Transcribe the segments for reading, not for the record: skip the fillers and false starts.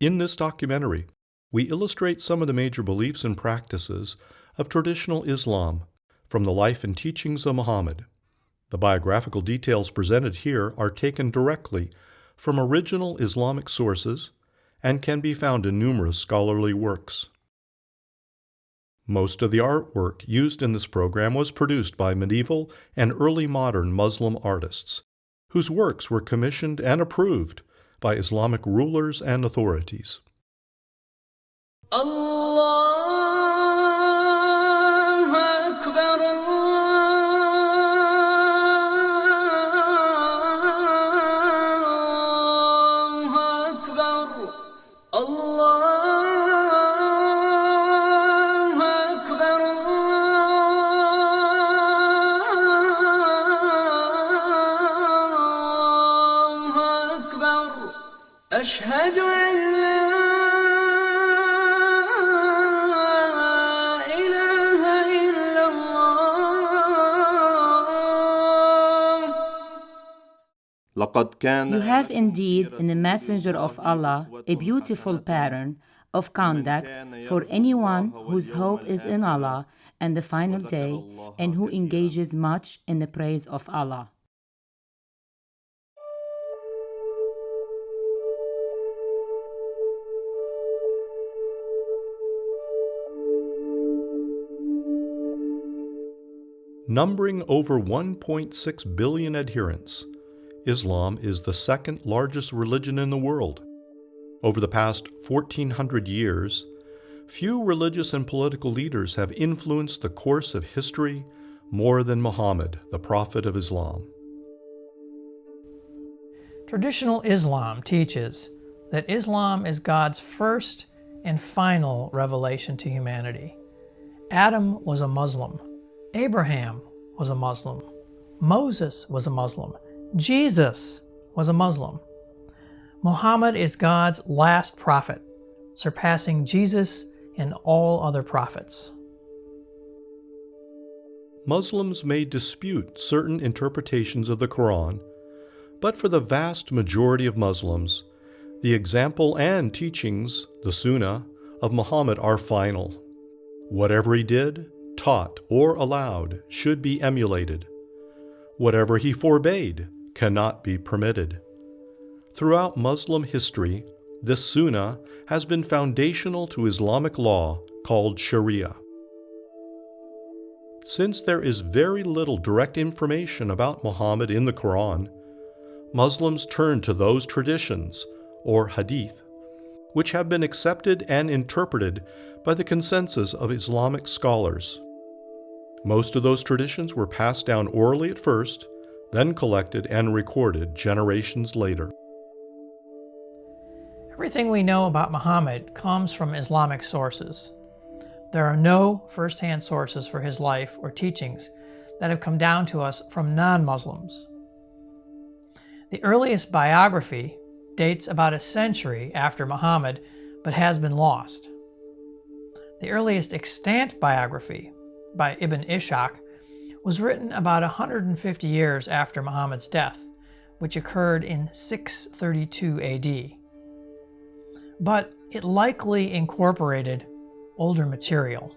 In this documentary, we illustrate some of the major beliefs and practices of traditional Islam from the life and teachings of Muhammad. The biographical details presented here are taken directly from original Islamic sources and can be found in numerous scholarly works. Most of the artwork used in this program was produced by medieval and early modern Muslim artists, whose works were commissioned and approved by Islamic rulers and authorities. أشهد أن لا إله إلا الله. You have indeed in the Messenger of Allah a beautiful pattern of conduct for anyone whose hope is in Allah and the final day and who engages much in the praise of Allah. Numbering over 1.6 billion adherents, Islam is the second largest religion in the world. Over the past 1,400 years, few religious and political leaders have influenced the course of history more than Muhammad, the prophet of Islam. Traditional Islam teaches that Islam is God's first and final revelation to humanity. Adam was a Muslim. Abraham was a Muslim. Moses was a Muslim. Jesus was a Muslim. Muhammad is God's last prophet, surpassing Jesus and all other prophets. Muslims may dispute certain interpretations of the Quran, but for the vast majority of Muslims, the example and teachings, the Sunnah, of Muhammad are final. Whatever he did, taught, or allowed should be emulated. Whatever he forbade cannot be permitted. Throughout Muslim history, this Sunnah has been foundational to Islamic law called Sharia. Since there is very little direct information about Muhammad in the Quran, Muslims turn to those traditions, or hadith, which have been accepted and interpreted by the consensus of Islamic scholars. Most of those traditions were passed down orally at first, then collected and recorded generations later. Everything we know about Muhammad comes from Islamic sources. There are no first-hand sources for his life or teachings that have come down to us from non-Muslims. The earliest biography dates about a century after Muhammad, but has been lost. The earliest extant biography, by Ibn Ishaq, was written about 150 years after Muhammad's death, which occurred in 632 AD. But it likely incorporated older material.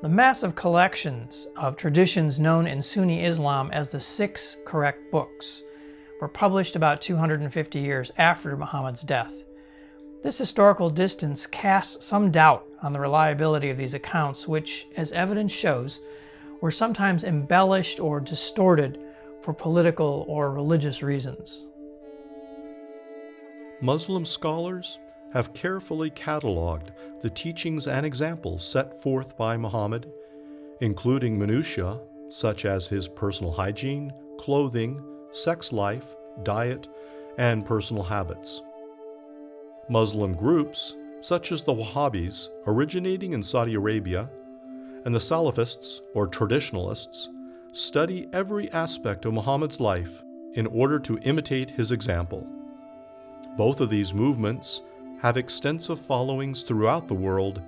The massive collections of traditions known in Sunni Islam as the 6 correct books were published about 250 years after Muhammad's death. This historical distance casts some doubt on the reliability of these accounts, which, as evidence shows, were sometimes embellished or distorted for political or religious reasons. Muslim scholars have carefully cataloged the teachings and examples set forth by Muhammad, including minutiae such as his personal hygiene, clothing, sex life, diet, and personal habits. Muslim groups, such as the Wahhabis, originating in Saudi Arabia, and the Salafists, or traditionalists, study every aspect of Muhammad's life in order to imitate his example. Both of these movements have extensive followings throughout the world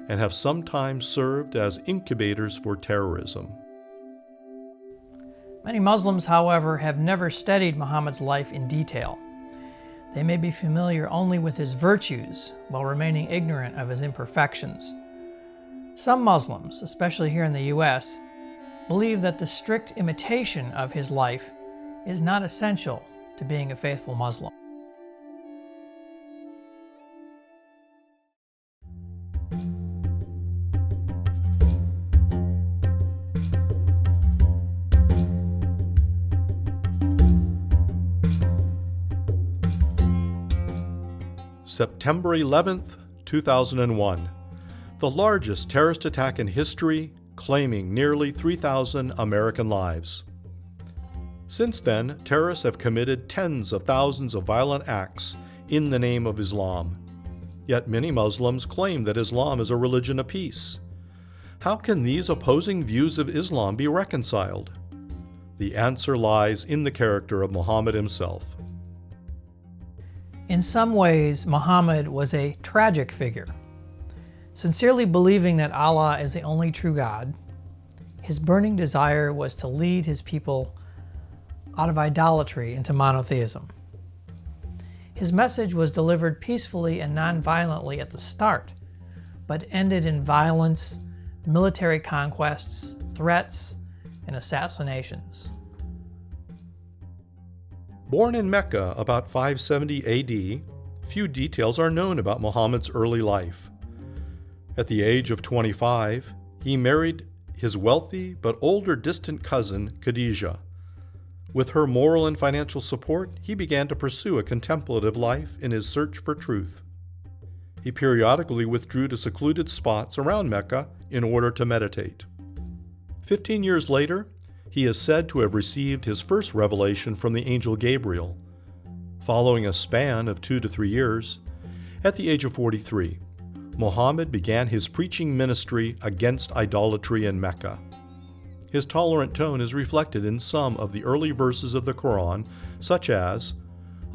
and have sometimes served as incubators for terrorism. Many Muslims, however, have never studied Muhammad's life in detail. They may be familiar only with his virtues while remaining ignorant of his imperfections. Some Muslims, especially here in the U.S., believe that the strict imitation of his life is not essential to being a faithful Muslim. September 11th, 2001. The largest terrorist attack in history, claiming nearly 3,000 American lives. Since then, terrorists have committed tens of thousands of violent acts in the name of Islam. Yet many Muslims claim that Islam is a religion of peace. How can these opposing views of Islam be reconciled? The answer lies in the character of Muhammad himself. In some ways, Muhammad was a tragic figure. Sincerely believing that Allah is the only true God, his burning desire was to lead his people out of idolatry into monotheism. His message was delivered peacefully and non-violently at the start, but ended in violence, military conquests, threats, and assassinations. Born in Mecca about 570 AD, few details are known about Muhammad's early life. At the age of 25, he married his wealthy but older distant cousin Khadijah. With her moral and financial support, he began to pursue a contemplative life in his search for truth. He periodically withdrew to secluded spots around Mecca in order to meditate. 15 years later, he is said to have received his first revelation from the angel Gabriel. Following a span of 2 to 3 years, at the age of 43, Muhammad began his preaching ministry against idolatry in Mecca. His tolerant tone is reflected in some of the early verses of the Quran, such as,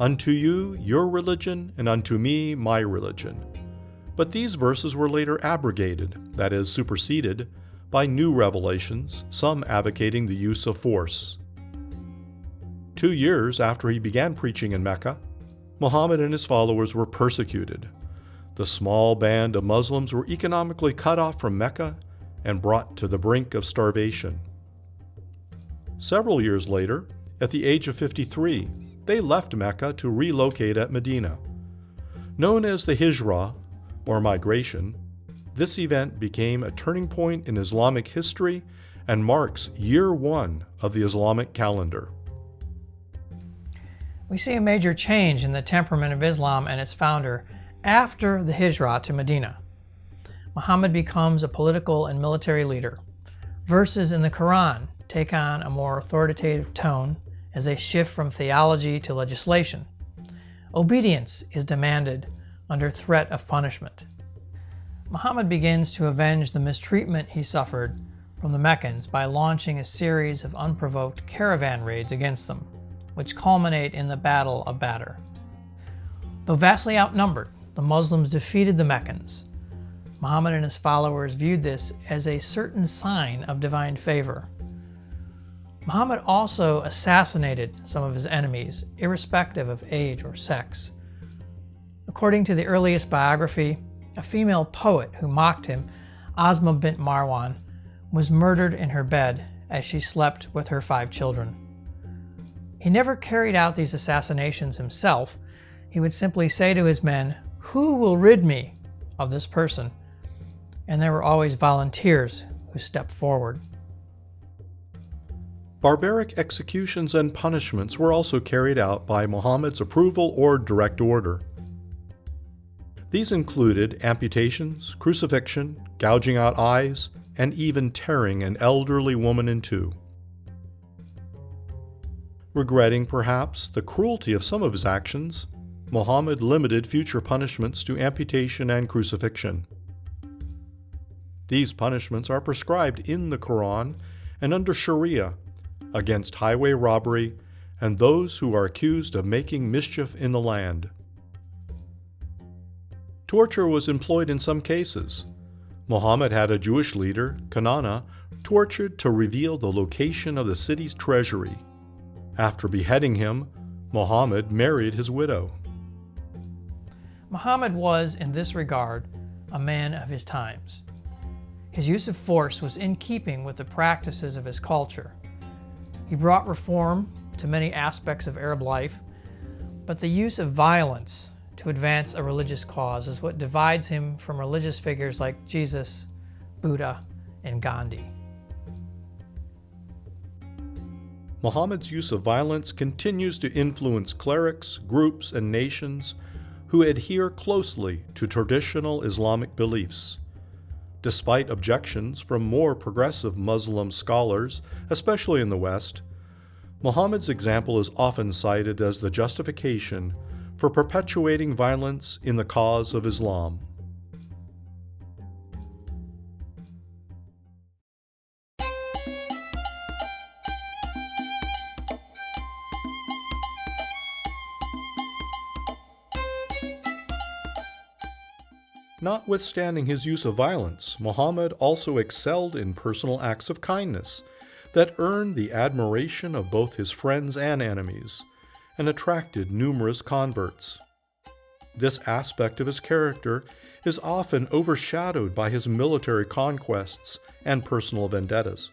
"Unto you your religion, and unto me my religion." But these verses were later abrogated, that is, superseded, by new revelations, some advocating the use of force. 2 years after he began preaching in Mecca, Muhammad and his followers were persecuted. The small band of Muslims were economically cut off from Mecca and brought to the brink of starvation. Several years later, at the age of 53, they left Mecca to relocate at Medina. Known as the Hijra, or migration, this event became a turning point in Islamic history and marks year 1 of the Islamic calendar. We see a major change in the temperament of Islam and its founder after the Hijra to Medina. Muhammad becomes a political and military leader. Verses in the Quran take on a more authoritative tone as they shift from theology to legislation. Obedience is demanded under threat of punishment. Muhammad begins to avenge the mistreatment he suffered from the Meccans by launching a series of unprovoked caravan raids against them, which culminate in the Battle of Badr. Though vastly outnumbered, the Muslims defeated the Meccans. Muhammad and his followers viewed this as a certain sign of divine favor. Muhammad also assassinated some of his enemies, irrespective of age or sex. According to the earliest biography, a female poet who mocked him, Asma bint Marwan, was murdered in her bed as she slept with her 5 children. He never carried out these assassinations himself. He would simply say to his men, "Who will rid me of this person?" And there were always volunteers who stepped forward. Barbaric executions and punishments were also carried out by Muhammad's approval or direct order. These included amputations, crucifixion, gouging out eyes, and even tearing an elderly woman in two. Regretting, perhaps, the cruelty of some of his actions, Muhammad limited future punishments to amputation and crucifixion. These punishments are prescribed in the Quran and under Sharia against highway robbery and those who are accused of making mischief in the land. Torture was employed in some cases. Muhammad had a Jewish leader, Kanana, tortured to reveal the location of the city's treasury. After beheading him, Muhammad married his widow. Muhammad was, in this regard, a man of his times. His use of force was in keeping with the practices of his culture. He brought reform to many aspects of Arab life, but the use of violence to advance a religious cause is what divides him from religious figures like Jesus, Buddha, and Gandhi. Muhammad's use of violence continues to influence clerics, groups, and nations who adhere closely to traditional Islamic beliefs. Despite objections from more progressive Muslim scholars, especially in the West, Muhammad's example is often cited as the justification for perpetuating violence in the cause of Islam. Notwithstanding his use of violence, Muhammad also excelled in personal acts of kindness that earned the admiration of both his friends and enemies, and attracted numerous converts. This aspect of his character is often overshadowed by his military conquests and personal vendettas.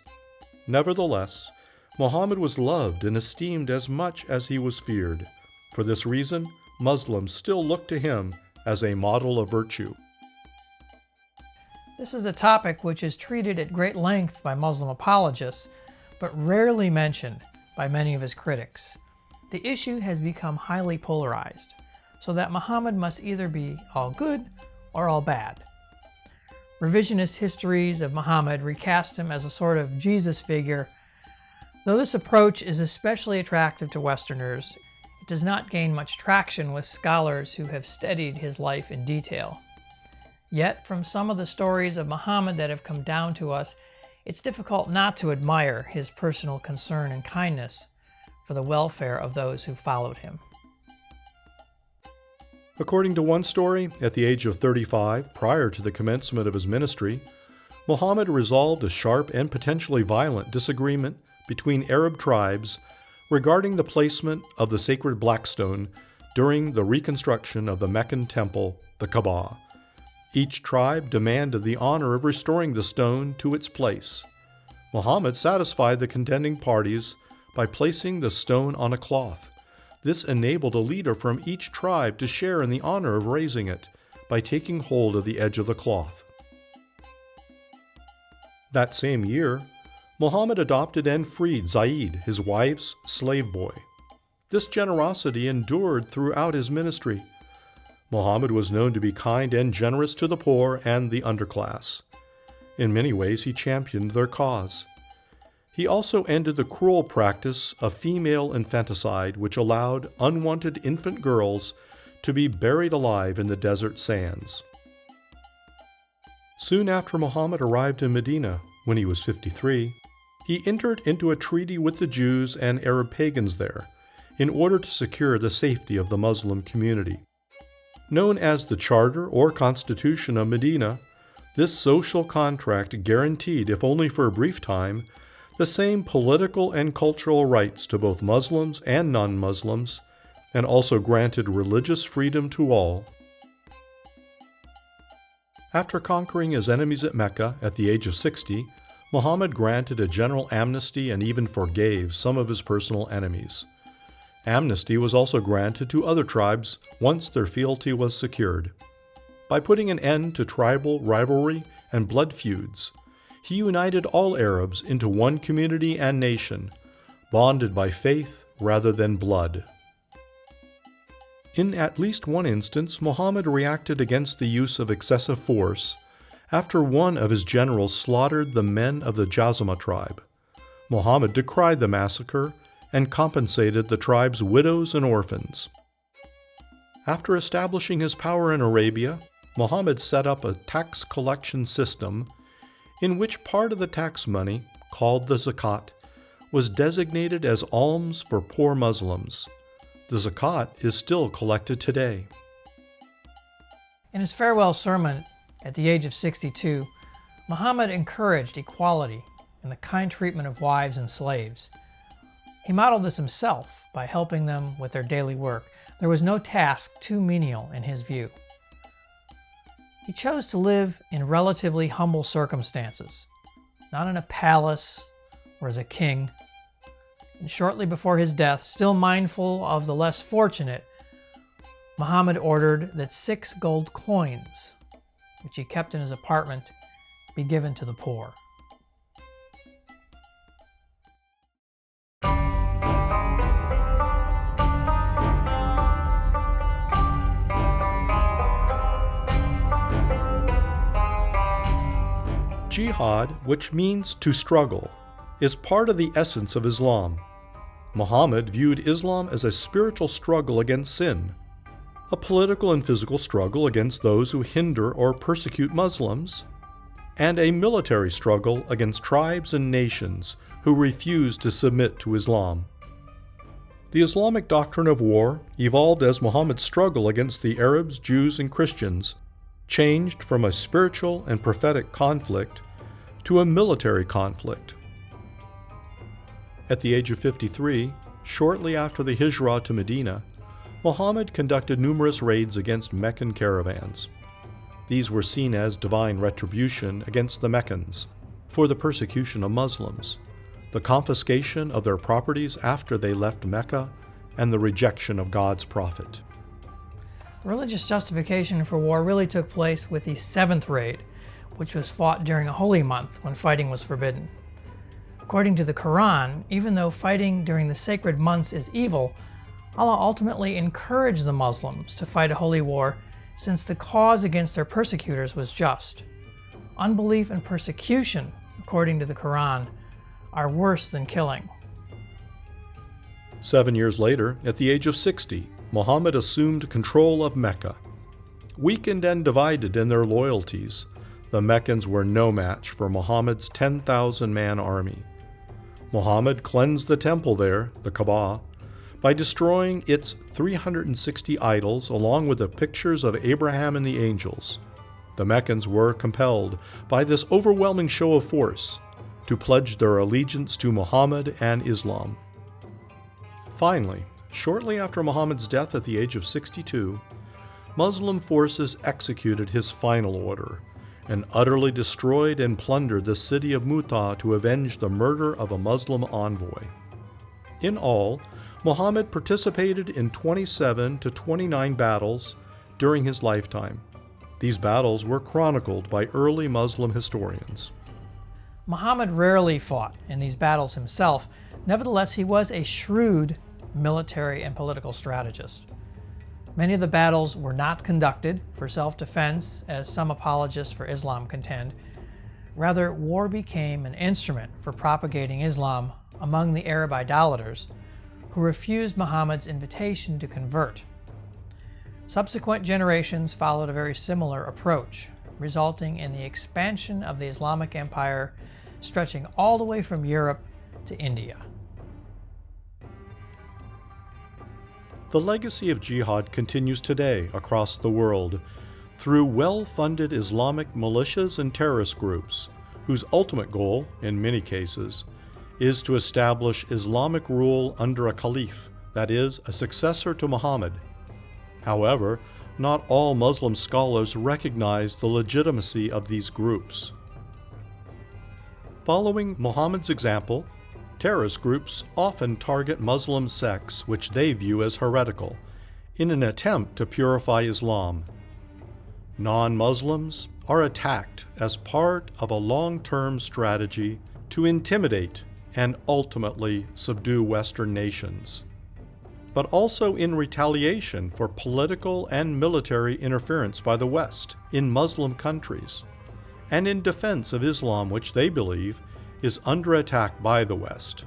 Nevertheless, Muhammad was loved and esteemed as much as he was feared. For this reason, Muslims still look to him as a model of virtue. This is a topic which is treated at great length by Muslim apologists, but rarely mentioned by many of his critics. The issue has become highly polarized, so that Muhammad must either be all good or all bad. Revisionist histories of Muhammad recast him as a sort of Jesus figure. Though this approach is especially attractive to Westerners, it does not gain much traction with scholars who have studied his life in detail. Yet, from some of the stories of Muhammad that have come down to us, it's difficult not to admire his personal concern and kindness for the welfare of those who followed him. According to one story, at the age of 35, prior to the commencement of his ministry, Muhammad resolved a sharp and potentially violent disagreement between Arab tribes regarding the placement of the sacred black stone during the reconstruction of the Meccan temple, the Kaaba. Each tribe demanded the honor of restoring the stone to its place. Muhammad satisfied the contending parties by placing the stone on a cloth. This enabled a leader from each tribe to share in the honor of raising it by taking hold of the edge of the cloth. That same year, Muhammad adopted and freed Zaid, his wife's slave boy. This generosity endured throughout his ministry. Muhammad was known to be kind and generous to the poor and the underclass. In many ways, he championed their cause. He also ended the cruel practice of female infanticide, which allowed unwanted infant girls to be buried alive in the desert sands. Soon after Muhammad arrived in Medina, when he was 53, he entered into a treaty with the Jews and Arab pagans there in order to secure the safety of the Muslim community. Known as the Charter or Constitution of Medina, this social contract guaranteed, if only for a brief time, the same political and cultural rights to both Muslims and non-Muslims, and also granted religious freedom to all. After conquering his enemies at Mecca at the age of 60, Muhammad granted a general amnesty and even forgave some of his personal enemies. Amnesty was also granted to other tribes once their fealty was secured. By putting an end to tribal rivalry and blood feuds, he united all Arabs into one community and nation, bonded by faith rather than blood. In at least one instance, Muhammad reacted against the use of excessive force after one of his generals slaughtered the men of the Jazama tribe. Muhammad decried the massacre and compensated the tribe's widows and orphans. After establishing his power in Arabia, Muhammad set up a tax collection system in which part of the tax money, called the zakat, was designated as alms for poor Muslims. The zakat is still collected today. In his farewell sermon at the age of 62, Muhammad encouraged equality and the kind treatment of wives and slaves. He modeled this himself by helping them with their daily work, There was no task too menial in his view. He chose to live in relatively humble circumstances, not in a palace or as a king. And shortly before his death, still mindful of the less fortunate, Muhammad ordered that 6 gold coins, which he kept in his apartment, be given to the poor. Jihad, which means to struggle, is part of the essence of Islam. Muhammad viewed Islam as a spiritual struggle against sin, a political and physical struggle against those who hinder or persecute Muslims, and a military struggle against tribes and nations who refuse to submit to Islam. The Islamic doctrine of war evolved as Muhammad's struggle against the Arabs, Jews, and Christians changed from a spiritual and prophetic conflict to a military conflict. At the age of 53, shortly after the Hijrah to Medina, Muhammad conducted numerous raids against Meccan caravans. These were seen as divine retribution against the Meccans for the persecution of Muslims, the confiscation of their properties after they left Mecca, and the rejection of God's prophet. Religious justification for war really took place with the 7th raid, which was fought during a holy month when fighting was forbidden. According to the Quran, even though fighting during the sacred months is evil, Allah ultimately encouraged the Muslims to fight a holy war since the cause against their persecutors was just. Unbelief and persecution, according to the Quran, are worse than killing. 7 years later, at the age of 60, Muhammad assumed control of Mecca. Weakened and divided in their loyalties, the Meccans were no match for Muhammad's 10,000-man army. Muhammad cleansed the temple there, the Kaaba, by destroying its 360 idols along with the pictures of Abraham and the angels. The Meccans were compelled by this overwhelming show of force to pledge their allegiance to Muhammad and Islam. Finally, shortly after Muhammad's death at the age of 62, Muslim forces executed his final order and utterly destroyed and plundered the city of Mu'tah to avenge the murder of a Muslim envoy. In all, Muhammad participated in 27 to 29 battles during his lifetime. These battles were chronicled by early Muslim historians. Muhammad rarely fought in these battles himself. Nevertheless, he was a shrewd military and political strategist. Many of the battles were not conducted for self-defense, as some apologists for Islam contend. Rather, war became an instrument for propagating Islam among the Arab idolaters who refused Muhammad's invitation to convert. Subsequent generations followed a very similar approach, resulting in the expansion of the Islamic Empire stretching all the way from Europe to India. The legacy of jihad continues today across the world through well-funded Islamic militias and terrorist groups, whose ultimate goal, in many cases, is to establish Islamic rule under a caliph, that is, a successor to Muhammad. However, not all Muslim scholars recognize the legitimacy of these groups. Following Muhammad's example, terrorist groups often target Muslim sects which they view as heretical, in an attempt to purify Islam. Non-Muslims are attacked as part of a long-term strategy to intimidate and ultimately subdue Western nations, but also in retaliation for political and military interference by the West in Muslim countries, and in defense of Islam, which they believe is under attack by the West.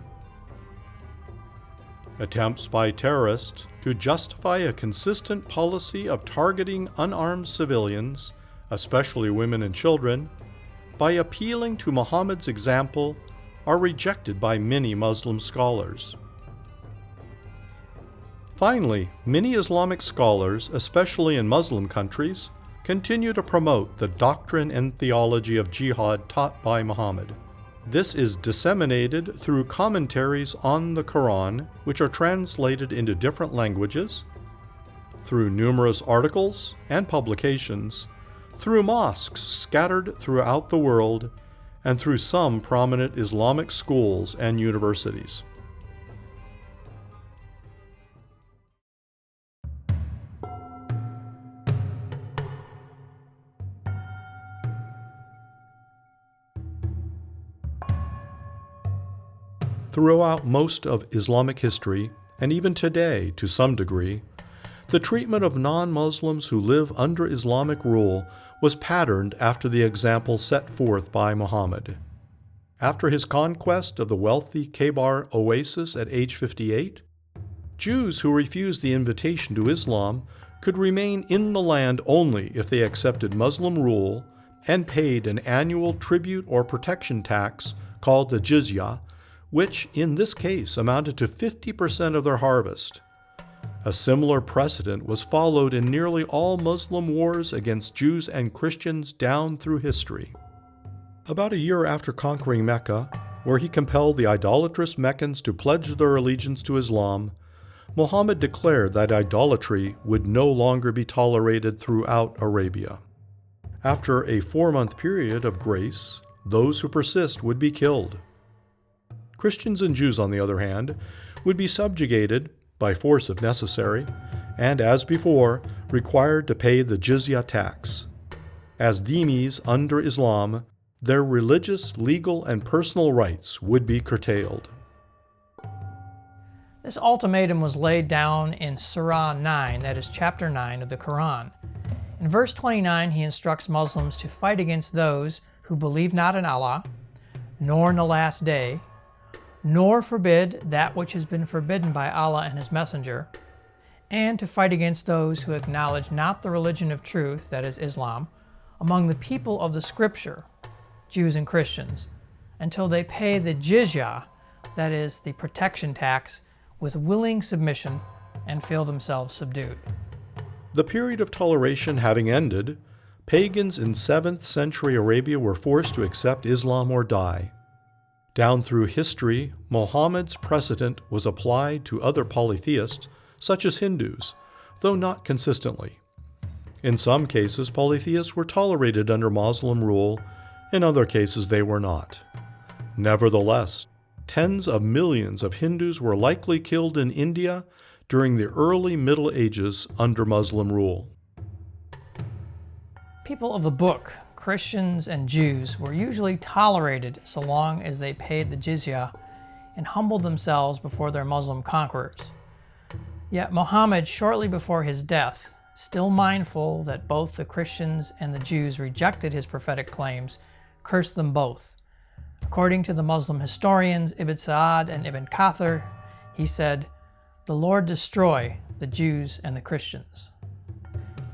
Attempts by terrorists to justify a consistent policy of targeting unarmed civilians, especially women and children, by appealing to Muhammad's example are rejected by many Muslim scholars. Finally, many Islamic scholars, especially in Muslim countries, continue to promote the doctrine and theology of jihad taught by Muhammad. This is disseminated through commentaries on the Quran, which are translated into different languages, through numerous articles and publications, through mosques scattered throughout the world, and through some prominent Islamic schools and universities. Throughout most of Islamic history, and even today to some degree, the treatment of non-Muslims who live under Islamic rule was patterned after the example set forth by Muhammad. After his conquest of the wealthy Khaybar oasis at age 58, Jews who refused the invitation to Islam could remain in the land only if they accepted Muslim rule and paid an annual tribute or protection tax called the jizya, which in this case amounted to 50% of their harvest. A similar precedent was followed in nearly all Muslim wars against Jews and Christians down through history. About a year after conquering Mecca, where he compelled the idolatrous Meccans to pledge their allegiance to Islam, Muhammad declared that idolatry would no longer be tolerated throughout Arabia. After a 4-month period of grace, those who persist would be killed. Christians and Jews, on the other hand, would be subjugated, by force if necessary, and as before, required to pay the jizya tax. As dhimmis under Islam, their religious, legal, and personal rights would be curtailed. This ultimatum was laid down in Surah 9, that is chapter 9 of the Quran. In verse 29, he instructs Muslims to fight against those who believe not in Allah, nor in the last day, nor forbid that which has been forbidden by Allah and His Messenger, and to fight against those who acknowledge not the religion of truth, that is Islam, among the people of the Scripture, Jews and Christians, until they pay the jizya, that is the protection tax, with willing submission and feel themselves subdued. The period of toleration having ended, pagans in 7th century Arabia were forced to accept Islam or die. Down through history, Muhammad's precedent was applied to other polytheists, such as Hindus, though not consistently. In some cases, polytheists were tolerated under Muslim rule, in other cases they were not. Nevertheless, tens of millions of Hindus were likely killed in India during the early Middle Ages under Muslim rule. People of the book, Christians and Jews, were usually tolerated so long as they paid the jizya and humbled themselves before their Muslim conquerors. Yet Muhammad, shortly before his death, still mindful that both the Christians and the Jews rejected his prophetic claims, cursed them both. According to the Muslim historians Ibn Sa'ad and Ibn Kathir, he said, "The Lord destroy the Jews and the Christians."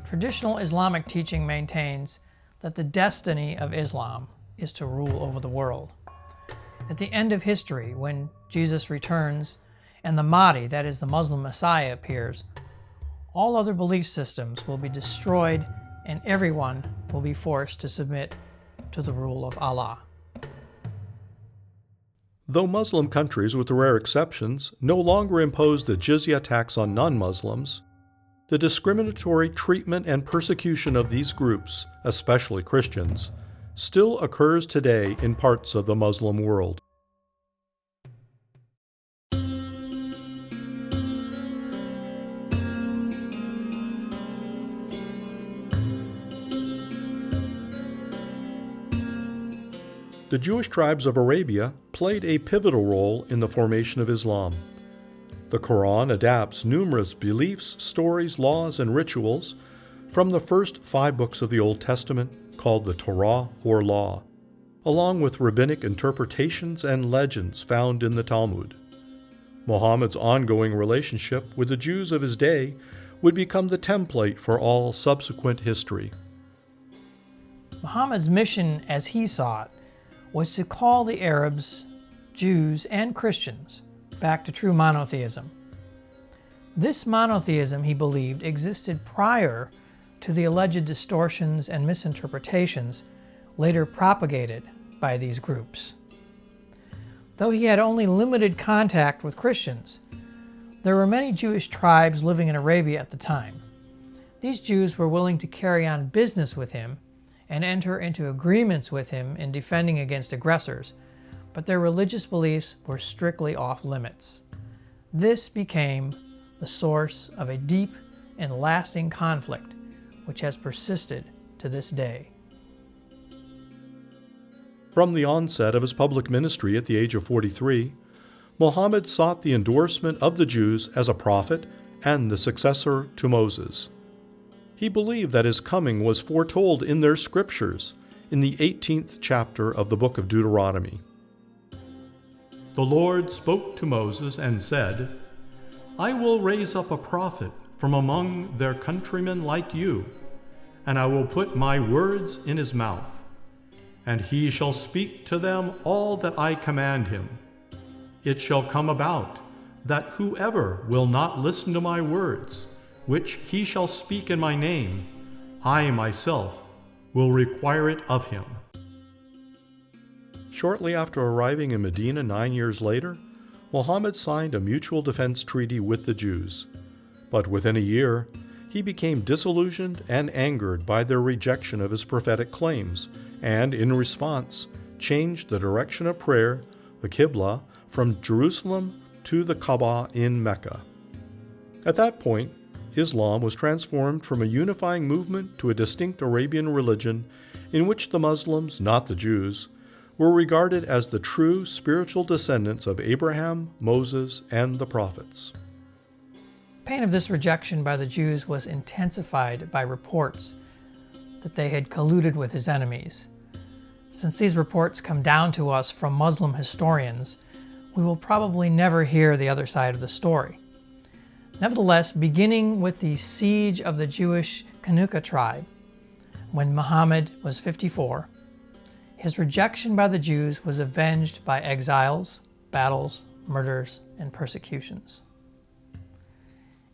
Traditional Islamic teaching maintains that the destiny of Islam is to rule over the world. At the end of history, when Jesus returns and the Mahdi, that is the Muslim Messiah, appears, all other belief systems will be destroyed and everyone will be forced to submit to the rule of Allah. Though Muslim countries, with rare exceptions, no longer impose the jizya tax on non-Muslims, the discriminatory treatment and persecution of these groups, especially Christians, still occurs today in parts of the Muslim world. The Jewish tribes of Arabia played a pivotal role in the formation of Islam. The Quran adapts numerous beliefs, stories, laws, and rituals from the first 5 books of the Old Testament, called the Torah or Law, along with rabbinic interpretations and legends found in the Talmud. Muhammad's ongoing relationship with the Jews of his day would become the template for all subsequent history. Muhammad's mission, as he saw it, was to call the Arabs, Jews, and Christians back to true monotheism. This monotheism, he believed, existed prior to the alleged distortions and misinterpretations later propagated by these groups. Though he had only limited contact with Christians, there were many Jewish tribes living in Arabia at the time, These Jews were willing to carry on business with him and enter into agreements with him in defending against aggressors, but their religious beliefs were strictly off limits. This became the source of a deep and lasting conflict which has persisted to this day. From the onset of his public ministry at the age of 43, Muhammad sought the endorsement of the Jews as a prophet and the successor to Moses. He believed that his coming was foretold in their scriptures in the 18th chapter of the book of Deuteronomy. The Lord spoke to Moses and said, "I will raise up a prophet from among their countrymen like you, and I will put my words in his mouth, and he shall speak to them all that I command him. It shall come about that whoever will not listen to my words, which he shall speak in my name, I myself will require it of him." Shortly after arriving in Medina 9 years later, Muhammad signed a mutual defense treaty with the Jews. But within a year, he became disillusioned and angered by their rejection of his prophetic claims, and in response, changed the direction of prayer, the Qibla, from Jerusalem to the Kaaba in Mecca. At that point, Islam was transformed from a unifying movement to a distinct Arabian religion in which the Muslims, not the Jews, were regarded as the true spiritual descendants of Abraham, Moses, and the prophets. Pain of this rejection by the Jews was intensified by reports that they had colluded with his enemies. Since these reports come down to us from Muslim historians, we will probably never hear the other side of the story. Nevertheless, beginning with the siege of the Jewish Kanuka tribe, when Muhammad was 54, his rejection by the Jews was avenged by exiles, battles, murders, and persecutions.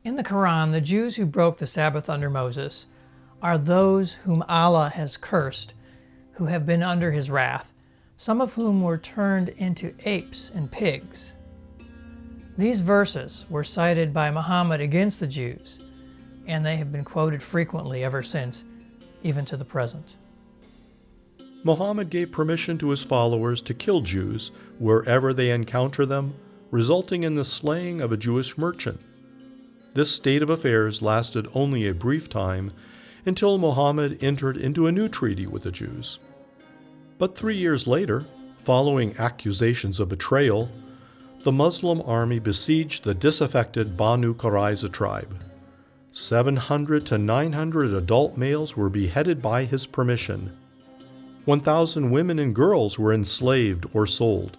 In the Quran, the Jews who broke the Sabbath under Moses are those whom Allah has cursed, who have been under his wrath, some of whom were turned into apes and pigs. These verses were cited by Muhammad against the Jews, and they have been quoted frequently ever since, even to the present. Muhammad gave permission to his followers to kill Jews wherever they encounter them, resulting in the slaying of a Jewish merchant. This state of affairs lasted only a brief time until Muhammad entered into a new treaty with the Jews. But 3 years later, following accusations of betrayal, the Muslim army besieged the disaffected Banu Qurayza tribe. 700 to 900 adult males were beheaded by his permission. 1,000 women and girls were enslaved or sold.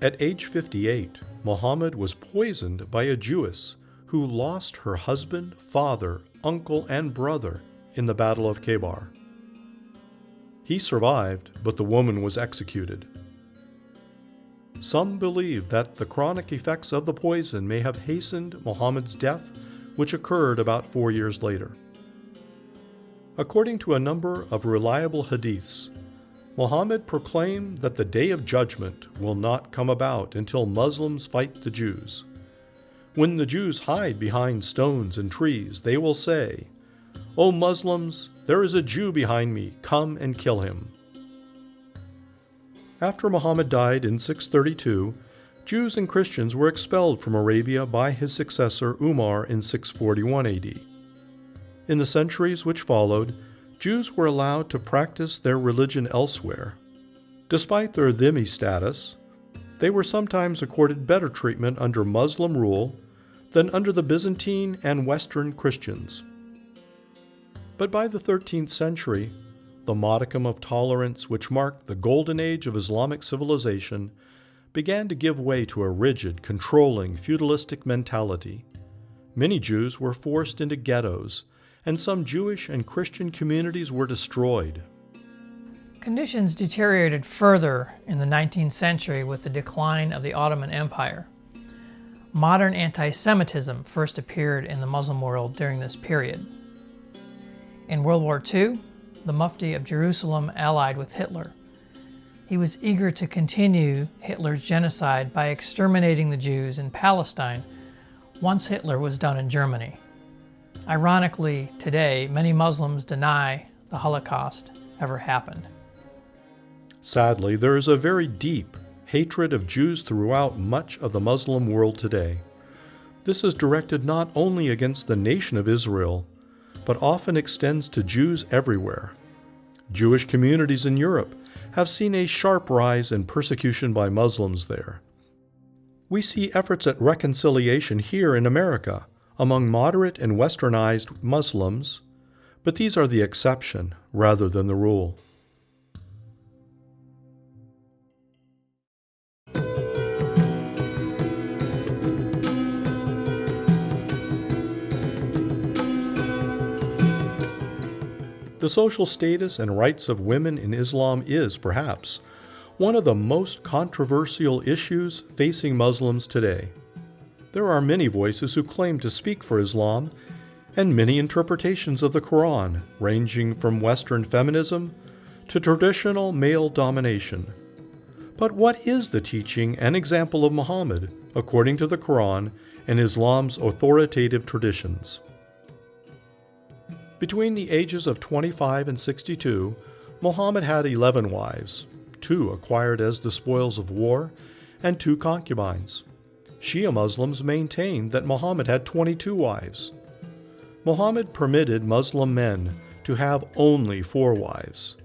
At age 58, Muhammad was poisoned by a Jewess who lost her husband, father, uncle, and brother in the Battle of Khaybar. He survived, but the woman was executed. Some believe that the chronic effects of the poison may have hastened Muhammad's death, which occurred about 4 years later. According to a number of reliable hadiths, Muhammad proclaimed that the day of judgment will not come about until Muslims fight the Jews. When the Jews hide behind stones and trees, they will say, "O Muslims, there is a Jew behind me, come and kill him." After Muhammad died in 632, Jews and Christians were expelled from Arabia by his successor Umar in 641 AD. In the centuries which followed, Jews were allowed to practice their religion elsewhere. Despite their dhimmi status, they were sometimes accorded better treatment under Muslim rule than under the Byzantine and Western Christians. But by the 13th century, the modicum of tolerance which marked the golden age of Islamic civilization began to give way to a rigid, controlling, feudalistic mentality. Many Jews were forced into ghettos, and some Jewish and Christian communities were destroyed. Conditions deteriorated further in the 19th century with the decline of the Ottoman Empire. Modern anti-Semitism first appeared in the Muslim world during this period. In World War II, the Mufti of Jerusalem allied with Hitler. He was eager to continue Hitler's genocide by exterminating the Jews in Palestine once Hitler was done in Germany. Ironically, today, many Muslims deny the Holocaust ever happened. Sadly, there is a very deep hatred of Jews throughout much of the Muslim world today. This is directed not only against the nation of Israel, but often extends to Jews everywhere. Jewish communities in Europe have seen a sharp rise in persecution by Muslims there. We see efforts at reconciliation here in America among moderate and westernized Muslims, but these are the exception rather than the rule. The social status and rights of women in Islam is, perhaps, one of the most controversial issues facing Muslims today. There are many voices who claim to speak for Islam, and many interpretations of the Quran, ranging from Western feminism to traditional male domination. But what is the teaching and example of Muhammad, according to the Quran and Islam's authoritative traditions? Between the ages of 25 and 62, Muhammad had 11 wives, 2 acquired as the spoils of war, and 2 concubines. Shia Muslims maintain that Muhammad had 22 wives. Muhammad permitted Muslim men to have only 4 wives.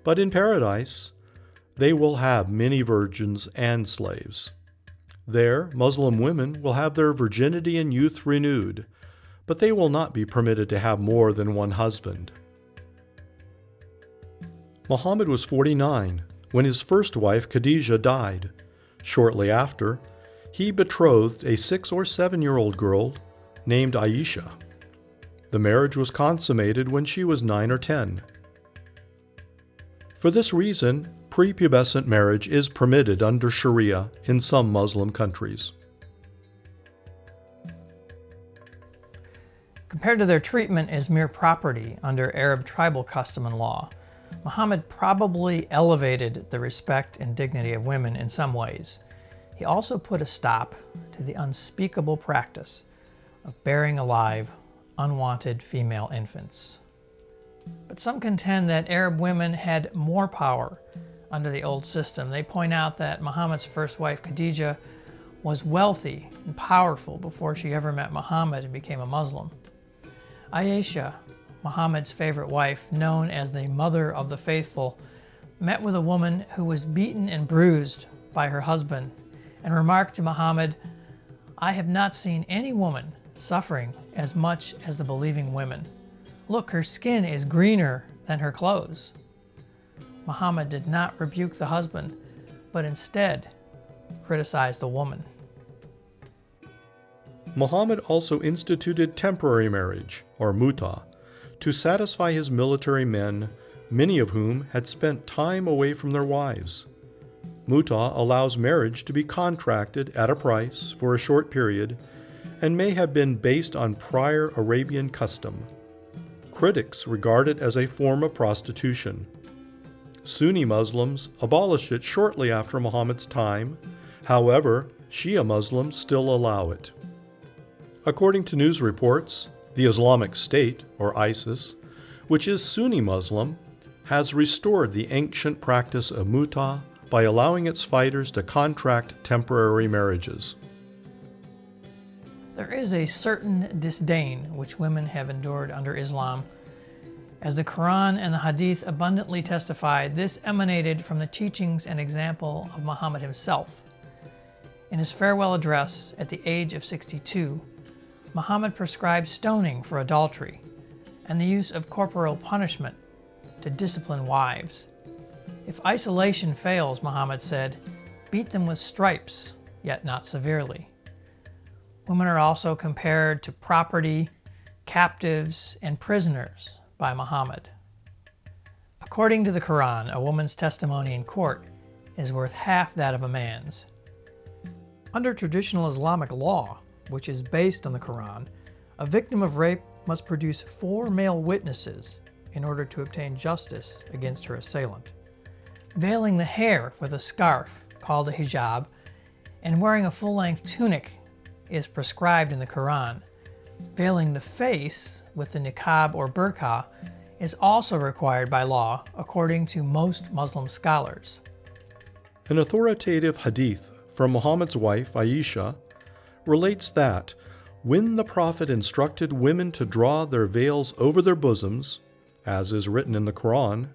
But in paradise, they will have many virgins and slaves. There, Muslim women will have their virginity and youth renewed, but they will not be permitted to have more than one husband. Muhammad was 49 when his first wife Khadijah died. Shortly after, he betrothed a 6 or 7-year-old girl named Aisha. The marriage was consummated when she was 9 or 10. For this reason, prepubescent marriage is permitted under Sharia in some Muslim countries. Compared to their treatment as mere property under Arab tribal custom and law, Muhammad probably elevated the respect and dignity of women in some ways. He also put a stop to the unspeakable practice of bearing alive unwanted female infants. But some contend that Arab women had more power under the old system. They point out that Muhammad's first wife, Khadijah, was wealthy and powerful before she ever met Muhammad and became a Muslim. Aisha, Muhammad's favorite wife, known as the Mother of the Faithful, met with a woman who was beaten and bruised by her husband and remarked to Muhammad, "I have not seen any woman suffering as much as the believing women. Look, her skin is greener than her clothes." Muhammad did not rebuke the husband, but instead criticized the woman. Muhammad also instituted temporary marriage, or muta, to satisfy his military men, many of whom had spent time away from their wives. Muta allows marriage to be contracted at a price for a short period and may have been based on prior Arabian custom. Critics regard it as a form of prostitution. Sunni Muslims abolished it shortly after Muhammad's time. However, Shia Muslims still allow it. According to news reports, the Islamic State, or ISIS, which is Sunni Muslim, has restored the ancient practice of muta by allowing its fighters to contract temporary marriages. There is a certain disdain which women have endured under Islam. As the Quran and the Hadith abundantly testify, this emanated from the teachings and example of Muhammad himself. In his farewell address at the age of 62, Muhammad prescribed stoning for adultery and the use of corporal punishment to discipline wives. If isolation fails, Muhammad said, beat them with stripes, yet not severely. Women are also compared to property, captives, and prisoners by Muhammad. According to the Quran, a woman's testimony in court is worth half that of a man's. Under traditional Islamic law, which is based on the Quran, a victim of rape must produce 4 male witnesses in order to obtain justice against her assailant. Veiling the hair with a scarf, called a hijab, and wearing a full-length tunic is prescribed in the Quran. Veiling the face with the niqab or burqa is also required by law, according to most Muslim scholars. An authoritative hadith from Muhammad's wife, Aisha, relates that when the Prophet instructed women to draw their veils over their bosoms, as is written in the Quran,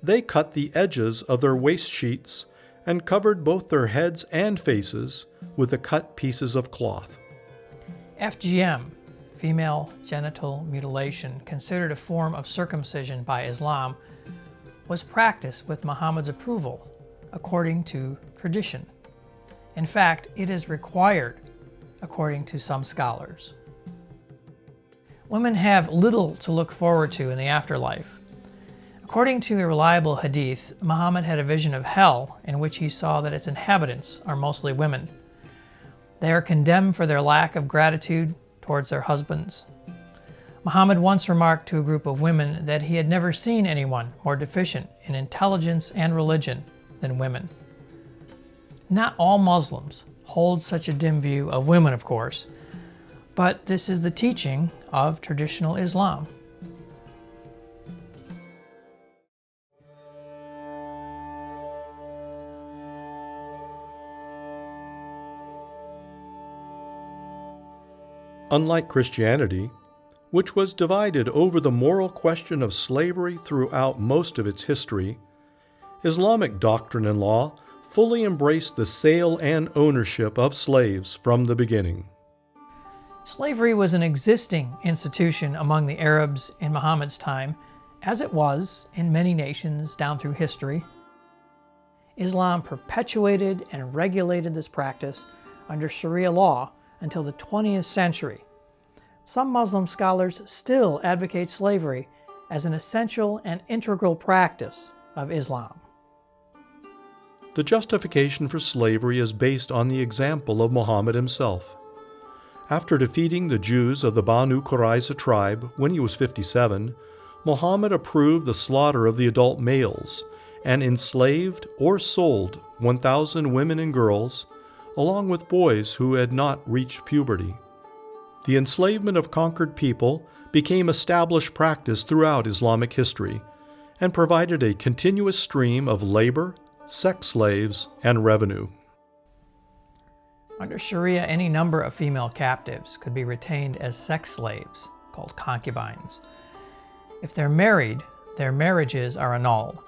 they cut the edges of their waist sheets and covered both their heads and faces with the cut pieces of cloth. FGM, female genital mutilation, considered a form of circumcision by Islam, was practiced with Muhammad's approval, according to tradition. In fact, it is required, according to some scholars. Women have little to look forward to in the afterlife. According to a reliable hadith, Muhammad had a vision of hell in which he saw that its inhabitants are mostly women. They are condemned for their lack of gratitude towards their husbands. Muhammad once remarked to a group of women that he had never seen anyone more deficient in intelligence and religion than women. Not all Muslims hold such a dim view of women, of course, but this is the teaching of traditional Islam. Unlike Christianity, which was divided over the moral question of slavery throughout most of its history, Islamic doctrine and law fully embraced the sale and ownership of slaves from the beginning. Slavery was an existing institution among the Arabs in Muhammad's time, as it was in many nations down through history. Islam perpetuated and regulated this practice under Sharia law until the 20th century. Some Muslim scholars still advocate slavery as an essential and integral practice of Islam. The justification for slavery is based on the example of Muhammad himself. After defeating the Jews of the Banu Qurayza tribe when he was 57, Muhammad approved the slaughter of the adult males and enslaved or sold 1,000 women and girls, along with boys who had not reached puberty. The enslavement of conquered people became established practice throughout Islamic history and provided a continuous stream of labor, sex slaves, and revenue. Under Sharia, any number of female captives could be retained as sex slaves, called concubines. If they're married, their marriages are annulled.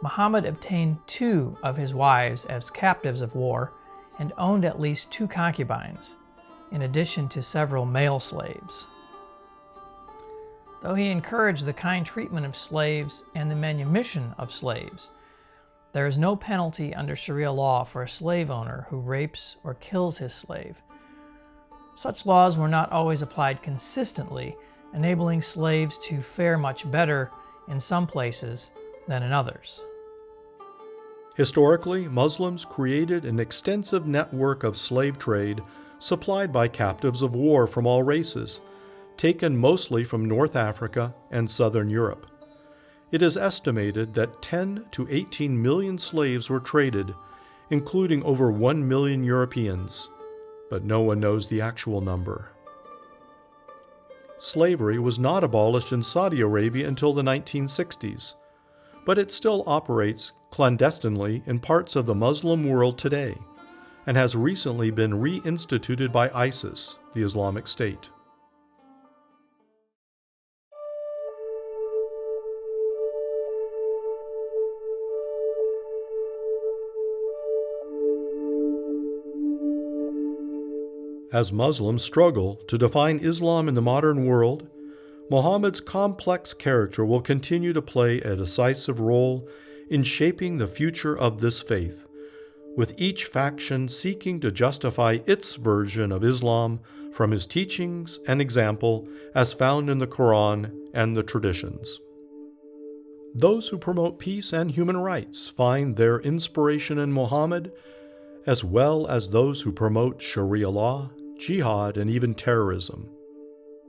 Muhammad obtained 2 of his wives as captives of war and owned at least 2 concubines, in addition to several male slaves. Though he encouraged the kind treatment of slaves and the manumission of slaves, there is no penalty under Sharia law for a slave owner who rapes or kills his slave. Such laws were not always applied consistently, enabling slaves to fare much better in some places than in others. Historically, Muslims created an extensive network of slave trade supplied by captives of war from all races, taken mostly from North Africa and Southern Europe. It is estimated that 10 to 18 million slaves were traded, including over 1 million Europeans, but no one knows the actual number. Slavery was not abolished in Saudi Arabia until the 1960s, but it still operates clandestinely in parts of the Muslim world today, and has recently been reinstituted by ISIS, the Islamic State. As Muslims struggle to define Islam in the modern world, Muhammad's complex character will continue to play a decisive role in shaping the future of this faith, with each faction seeking to justify its version of Islam from his teachings and example as found in the Quran and the traditions. Those who promote peace and human rights find their inspiration in Muhammad, as well as those who promote Sharia law, jihad, and even terrorism.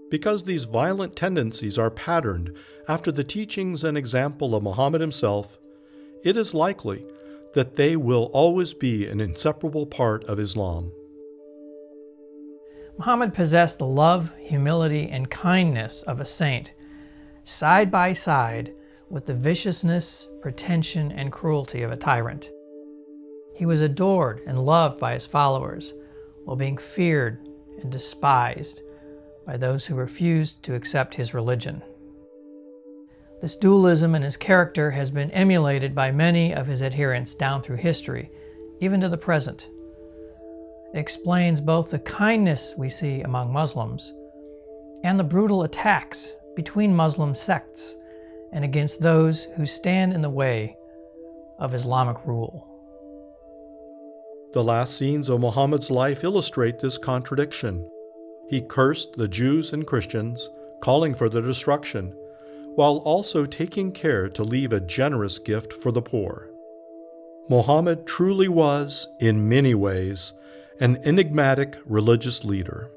Because these violent tendencies are patterned after the teachings and example of Muhammad himself, it is likely that they will always be an inseparable part of Islam. Muhammad possessed the love, humility, and kindness of a saint, side by side with the viciousness, pretension, and cruelty of a tyrant. He was adored and loved by his followers, while being feared and despised by those who refused to accept his religion. This dualism in his character has been emulated by many of his adherents down through history, even to the present. It explains both the kindness we see among Muslims and the brutal attacks between Muslim sects and against those who stand in the way of Islamic rule. The last scenes of Muhammad's life illustrate this contradiction. He cursed the Jews and Christians, calling for their destruction, while also taking care to leave a generous gift for the poor. Muhammad truly was, in many ways, an enigmatic religious leader.